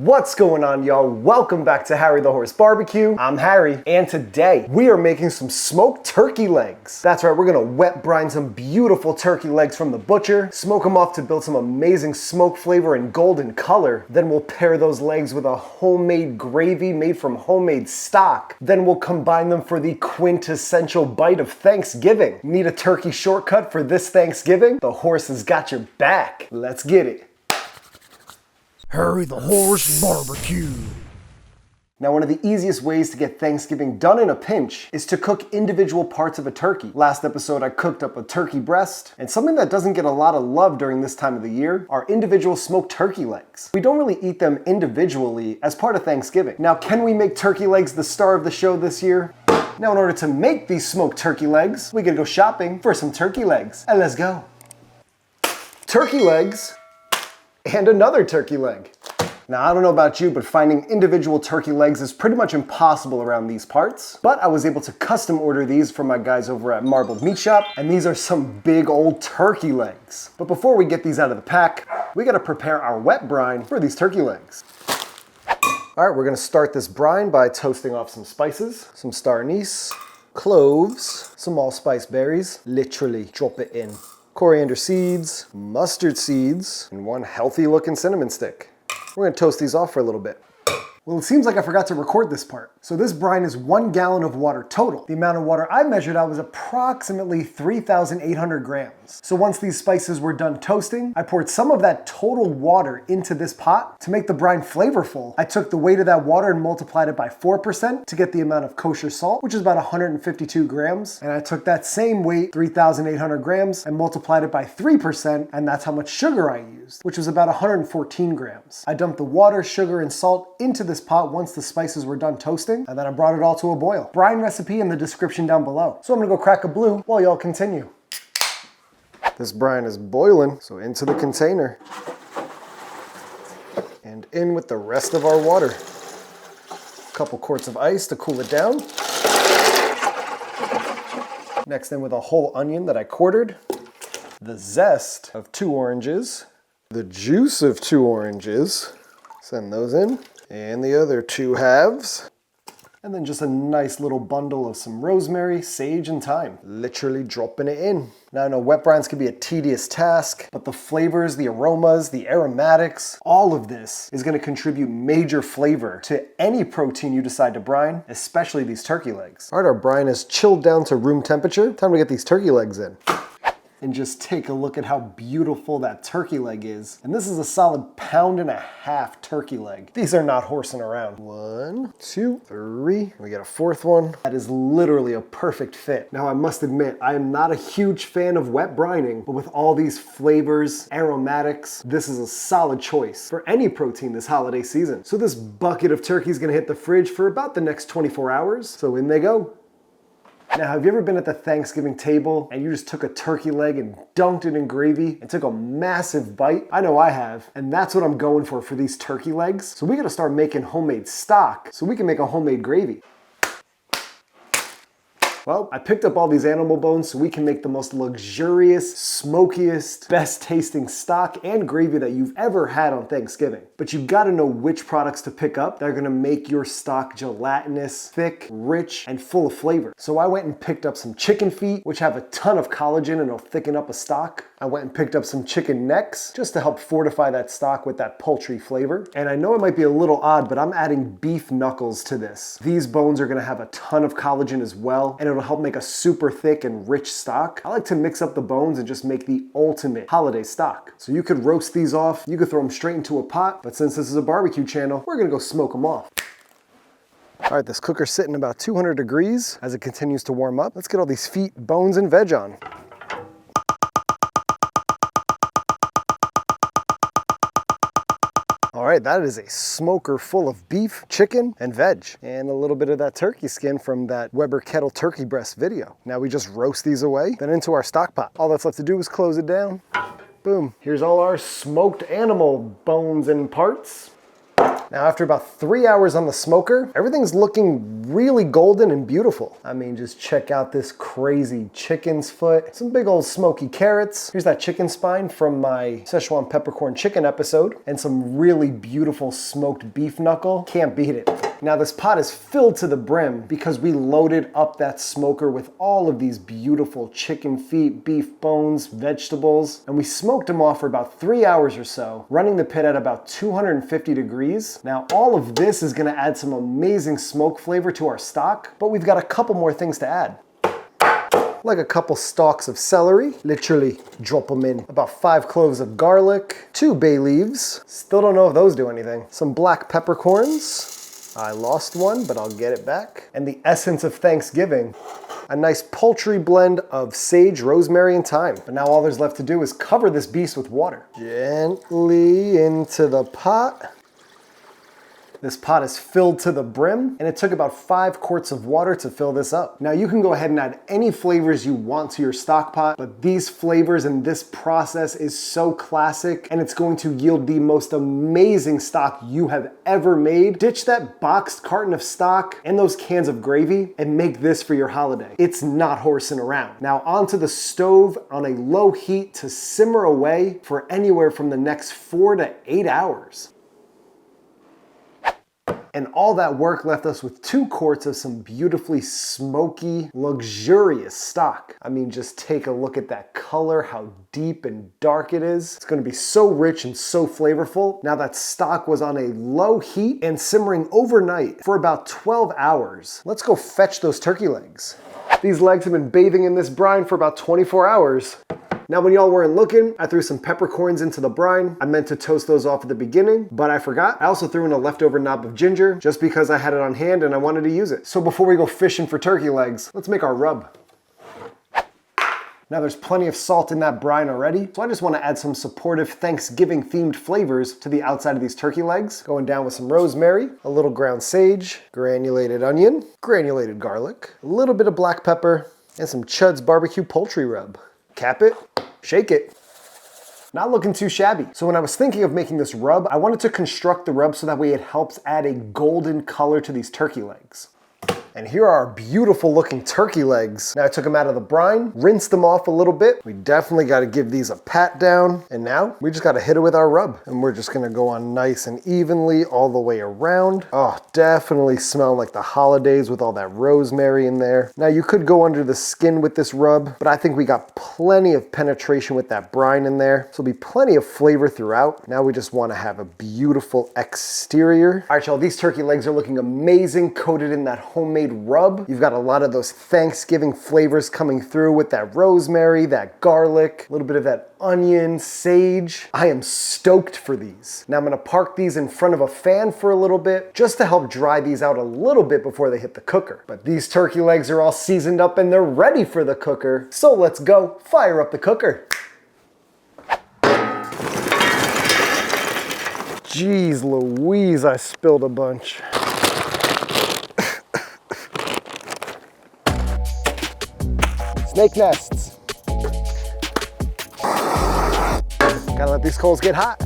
What's going on, y'all? Welcome back to Harry the Horse Barbecue. I'm Harry, and today we are making some smoked turkey legs. That's right, we're gonna wet brine some beautiful turkey legs from the butcher, smoke them off to build some amazing smoke flavor and golden color. Then we'll pair those legs with a homemade gravy made from homemade stock. Then we'll combine them for the quintessential bite of Thanksgiving. Need a turkey shortcut for this Thanksgiving? The horse has got your back. Let's get it. Harry the Horse Barbecue. Now, one of the easiest ways to get Thanksgiving done in a pinch is to cook individual parts of a turkey. Last episode, I cooked up a turkey breast, and something that doesn't get a lot of love during this time of the year are individual smoked turkey legs. We don't really eat them individually as part of Thanksgiving. Now, can we make turkey legs the star of the show this year? Now, in order to make these smoked turkey legs, we gotta go shopping for some turkey legs. And let's go. Turkey legs. And another turkey leg. Now, I don't know about you, but finding individual turkey legs is pretty much impossible around these parts. But I was able to custom order these from my guys over at Marbled Meat Shop, and these are some big old turkey legs. But before we get these out of the pack, we gotta prepare our wet brine for these turkey legs. All right, we're gonna start this brine by toasting off some spices, some star anise, cloves, some allspice berries, literally drop it in. Coriander seeds, mustard seeds, and one healthy looking cinnamon stick. We're gonna toast these off for a little bit. Well, it seems like I forgot to record this part. So this brine is 1 gallon of water total. The amount of water I measured out was approximately 3,800 grams. So once these spices were done toasting, I poured some of that total water into this pot to make the brine flavorful. I took the weight of that water and multiplied it by 4% to get the amount of kosher salt, which is about 152 grams. And I took that same weight, 3,800 grams, and multiplied it by 3%, and that's how much sugar I used, which was about 114 grams. I dumped the water, sugar, and salt into this pot once the spices were done toasting, and then I brought it all to a boil. Brine recipe in the description down below. So I'm gonna go crack a blue while y'all continue. This brine is boiling, so into the container. And in with the rest of our water. A couple quarts of ice to cool it down. Next in with a whole onion that I quartered. The zest of 2 oranges. The juice of 2 oranges. Send those in. And the other 2 halves. And then just a nice little bundle of some rosemary, sage, and thyme. Literally dropping it in. Now I know wet brines can be a tedious task, but the flavors, the aromas, the aromatics, all of this is gonna contribute major flavor to any protein you decide to brine, especially these turkey legs. All right, our brine is chilled down to room temperature. Time to get these turkey legs in. And just take a look at how beautiful that turkey leg is. And this is a solid 1.5-pound turkey leg. These are not horsing around. 1, 2, 3. We got a 4th one. That is literally a perfect fit. Now I must admit, I am not a huge fan of wet brining, but with all these flavors, aromatics, this is a solid choice for any protein this holiday season. So this bucket of turkey is gonna hit the fridge for about the next 24 hours. So in they go. Now, have you ever been at the Thanksgiving table and you just took a turkey leg and dunked it in gravy and took a massive bite? I know I have, and that's what I'm going for these turkey legs. So we gotta start making homemade stock so we can make a homemade gravy. Well, I picked up all these animal bones so we can make the most luxurious, smokiest, best tasting stock and gravy that you've ever had on Thanksgiving. But you've got to know which products to pick up that are going to make your stock gelatinous, thick, rich, and full of flavor. So I went and picked up some chicken feet, which have a ton of collagen and will thicken up a stock. I went and picked up some chicken necks just to help fortify that stock with that poultry flavor. And I know it might be a little odd, but I'm adding beef knuckles to this. These bones are going to have a ton of collagen as well, and it'll help make a super thick and rich stock. I like to mix up the bones and just make the ultimate holiday stock. So you could roast these off, you could throw them straight into a pot, but since this is a barbecue channel, we're gonna go smoke them off. All right, this cooker's sitting about 200 degrees as it continues to warm up. Let's get all these feet, bones, and veg on. All right, that is a smoker full of beef, chicken, and veg, and a little bit of that turkey skin from that Weber kettle turkey breast video. Now we just roast these away, then into our stock pot. All that's left to do is close it down. Boom. Here's all our smoked animal bones and parts. Now after about 3 hours on the smoker, everything's looking really golden and beautiful. I mean, just check out this crazy chicken's foot, some big old smoky carrots. Here's that chicken spine from my Szechuan peppercorn chicken episode, and some really beautiful smoked beef knuckle. Can't beat it. Now this pot is filled to the brim because we loaded up that smoker with all of these beautiful chicken feet, beef bones, vegetables, and we smoked them off for about 3 hours or so, running the pit at about 250 degrees. Now all of this is gonna add some amazing smoke flavor to our stock, but we've got a couple more things to add. Like a couple stalks of celery, literally drop them in. About 5 cloves of garlic, 2 bay leaves, still don't know if those do anything. Some black peppercorns. I lost one, but I'll get it back. And the essence of Thanksgiving, a nice poultry blend of sage, rosemary, and thyme. But now all there's left to do is cover this beast with water. Gently into the pot. This pot is filled to the brim, and it took about 5 quarts of water to fill this up. Now you can go ahead and add any flavors you want to your stock pot, but these flavors and this process is so classic, and it's going to yield the most amazing stock you have ever made. Ditch that boxed carton of stock and those cans of gravy and make this for your holiday. It's not horsing around. Now onto the stove on a low heat to simmer away for anywhere from the next 4 to 8 hours. And all that work left us with 2 quarts of some beautifully smoky, luxurious stock. I mean, just take a look at that color, how deep and dark it is. It's gonna be so rich and so flavorful. Now that stock was on a low heat and simmering overnight for about 12 hours. Let's go fetch those turkey legs. These legs have been bathing in this brine for about 24 hours. Now when y'all weren't looking, I threw some peppercorns into the brine. I meant to toast those off at the beginning, but I forgot. I also threw in a leftover knob of ginger just because I had it on hand and I wanted to use it. So before we go fishing for turkey legs, let's make our rub. Now there's plenty of salt in that brine already, so I just want to add some supportive Thanksgiving themed flavors to the outside of these turkey legs. Going down with some rosemary, a little ground sage, granulated onion, granulated garlic, a little bit of black pepper, and some Chud's barbecue poultry rub. Cap it, shake it. Not looking too shabby. So when I was thinking of making this rub, I wanted to construct the rub so that way it helps add a golden color to these turkey legs. And here are our beautiful looking turkey legs. Now I took them out of the brine, rinsed them off a little bit. We definitely got to give these a pat down. And now we just got to hit it with our rub. And we're just going to go on nice and evenly all the way around. Oh, definitely smell like the holidays with all that rosemary in there. Now you could go under the skin with this rub, but I think we got plenty of penetration with that brine in there. So there'll be plenty of flavor throughout. Now we just want to have a beautiful exterior. All right, y'all, these turkey legs are looking amazing, coated in that homemade rub. You've got a lot of those Thanksgiving flavors coming through with that rosemary, that garlic, a little bit of that onion, sage. I am stoked for these. Now I'm gonna park these in front of a fan for a little bit just to help dry these out a little bit before they hit the cooker. But these turkey legs are all seasoned up and they're ready for the cooker. So let's go fire up the cooker. Jeez Louise, I spilled a bunch. Snake nests. Gotta let these coals get hot.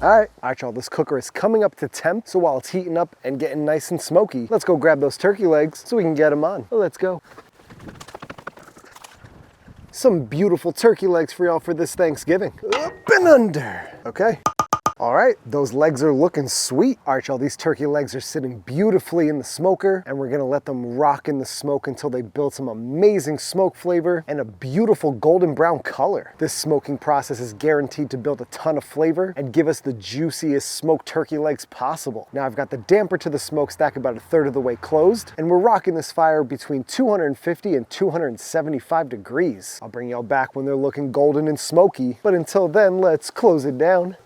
All right, y'all, this cooker is coming up to temp, so while it's heating up and getting nice and smoky, let's go grab those turkey legs so we can get them on. So let's go. Some beautiful turkey legs for y'all for this Thanksgiving. Up and under, okay? All right, those legs are looking sweet. All right, y'all, these turkey legs are sitting beautifully in the smoker, and we're gonna let them rock in the smoke until they build some amazing smoke flavor and a beautiful golden brown color. This smoking process is guaranteed to build a ton of flavor and give us the juiciest smoked turkey legs possible. Now I've got the damper to the smokestack about 1/3 of the way closed, and we're rocking this fire between 250 and 275 degrees. I'll bring y'all back when they're looking golden and smoky, but until then, let's close it down.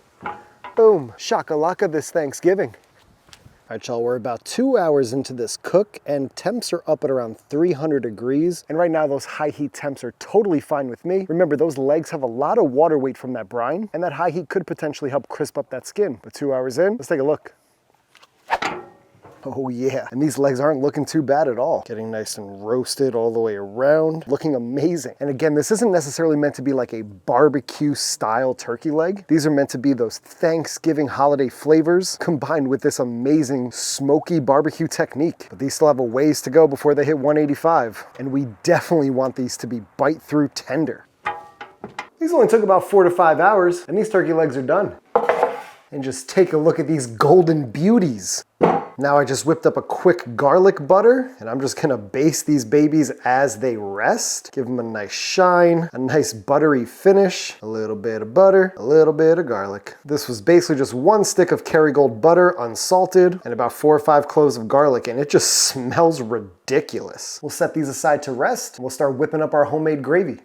Boom, shakalaka this Thanksgiving. All right, y'all, we're about 2 hours into this cook and temps are up at around 300 degrees. And right now those high heat temps are totally fine with me. Remember, those legs have a lot of water weight from that brine and that high heat could potentially help crisp up that skin. But 2 hours in, let's take a look. Oh yeah, and these legs aren't looking too bad at all. Getting nice and roasted all the way around, looking amazing. And again, this isn't necessarily meant to be like a barbecue style turkey leg. These are meant to be those Thanksgiving holiday flavors combined with this amazing smoky barbecue technique. But these still have a ways to go before they hit 185. And we definitely want these to be bite through tender. These only took about 4 to 5 hours, and these turkey legs are done. And just take a look at these golden beauties. Now I just whipped up a quick garlic butter, and I'm just gonna baste these babies as they rest. Give them a nice shine, a nice buttery finish, a little bit of butter, a little bit of garlic. This was basically just 1 stick of Kerrygold butter, unsalted, and about 4 or 5 cloves of garlic, and it just smells ridiculous. We'll set these aside to rest, and we'll start whipping up our homemade gravy.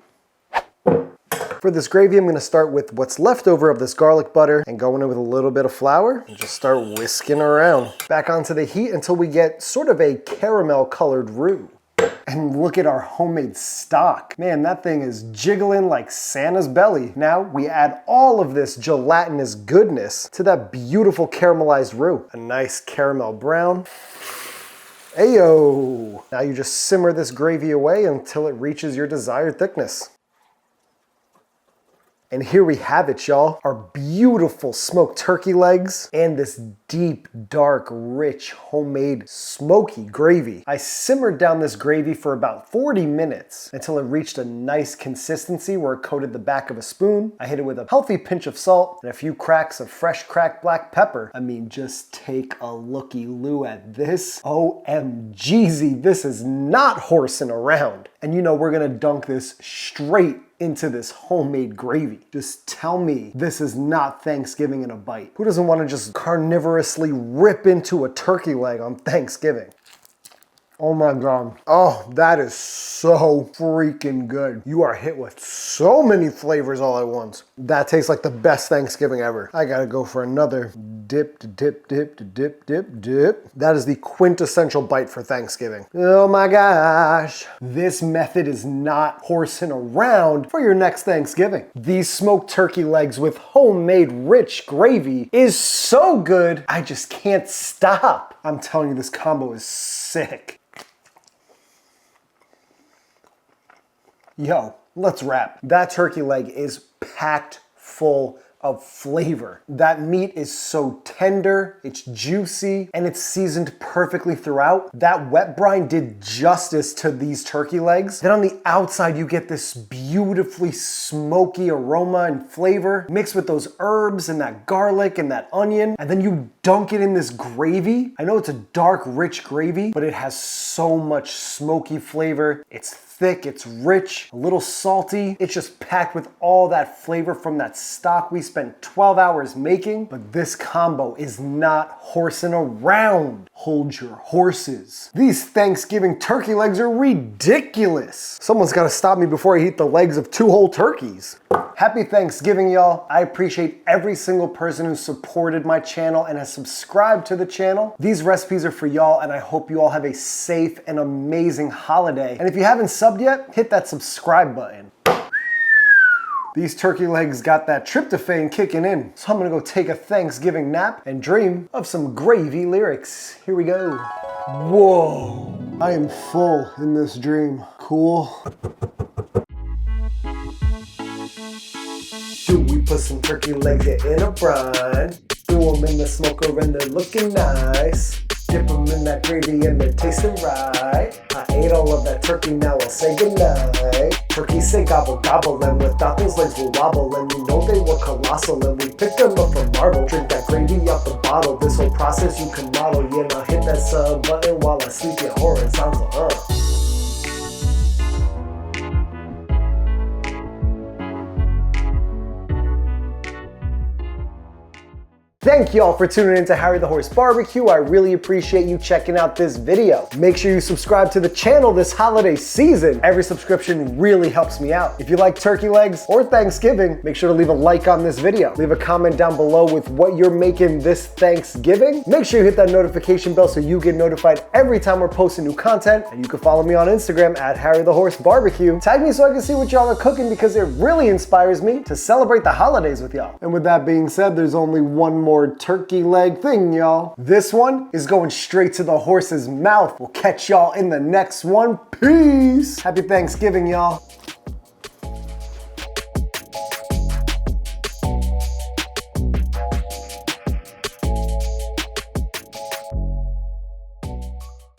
For this gravy, I'm gonna start with what's left over of this garlic butter and go in with a little bit of flour and just start whisking around. Back onto the heat until we get sort of a caramel colored roux. And look at our homemade stock. Man, that thing is jiggling like Santa's belly. Now we add all of this gelatinous goodness to that beautiful caramelized roux. A nice caramel brown. Ayo! Now you just simmer this gravy away until it reaches your desired thickness. And here we have it, y'all. Our beautiful smoked turkey legs and this deep, dark, rich, homemade, smoky gravy. I simmered down this gravy for about 40 minutes until it reached a nice consistency where it coated the back of a spoon. I hit it with a healthy pinch of salt and a few cracks of fresh cracked black pepper. I mean, just take a looky-loo at this. OMGZ, this is not horsing around. And you know, we're gonna dunk this straight into this homemade gravy. Just tell me this is not Thanksgiving in a bite. Who doesn't want to just carnivorously rip into a turkey leg on Thanksgiving? Oh my God. Oh, that is so freaking good. You are hit with so many flavors all at once. That tastes like the best Thanksgiving ever. I gotta go for another dip. That is the quintessential bite for Thanksgiving. Oh my gosh. This method is not horsing around for your next Thanksgiving. These smoked turkey legs with homemade rich gravy is so good, I just can't stop. I'm telling you, this combo is sick. Yo, let's wrap. That turkey leg is packed full of flavor. That meat is so tender, it's juicy, and it's seasoned perfectly throughout. That wet brine did justice to these turkey legs. Then on the outside, you get this beautifully smoky aroma and flavor mixed with those herbs and that garlic and that onion. And then you dunk it in this gravy. I know it's a dark, rich gravy, but it has so much smoky flavor. It's thick, it's rich, a little salty. It's just packed with all that flavor from that stock we spent 12 hours making. But this combo is not horsing around. Hold your horses. These Thanksgiving turkey legs are ridiculous. Someone's gotta stop me before I eat the legs of 2 whole turkeys. Happy Thanksgiving, y'all. I appreciate every single person who supported my channel and has subscribed to the channel. These recipes are for y'all, and I hope you all have a safe and amazing holiday. And if you haven't subbed yet, hit that subscribe button. These turkey legs got that tryptophan kicking in, so I'm gonna go take a Thanksgiving nap and dream of some gravy lyrics. Here we go. Whoa, I am full in this dream. Cool. Do we put some turkey legs in a brine? Throw them in the smoker and they're looking nice. Dip them in that gravy and they're tasting right. I ate all of that turkey, now I'll say goodnight. Turkey say gobble gobble, and without those legs we'll wobble. And you know they were colossal, and we picked them up from marble. Drink that gravy out the bottle, this whole process you can model. Yeah, now hit that sub button while I sleep your horror sounds Thank y'all for tuning in to Harry the Horse Barbecue. I really appreciate you checking out this video. Make sure you subscribe to the channel this holiday season. Every subscription really helps me out. If you like turkey legs or Thanksgiving, make sure to leave a like on this video. Leave a comment down below with what you're making this Thanksgiving. Make sure you hit that notification bell so you get notified every time we're posting new content. And you can follow me on Instagram at Harry the Horse Barbecue. Tag me so I can see what y'all are cooking because it really inspires me to celebrate the holidays with y'all. And with that being said, there's only one more cardboard turkey leg thing, y'all. This one is going straight to the horse's mouth. We'll catch y'all in the next one. Peace. Happy Thanksgiving, y'all.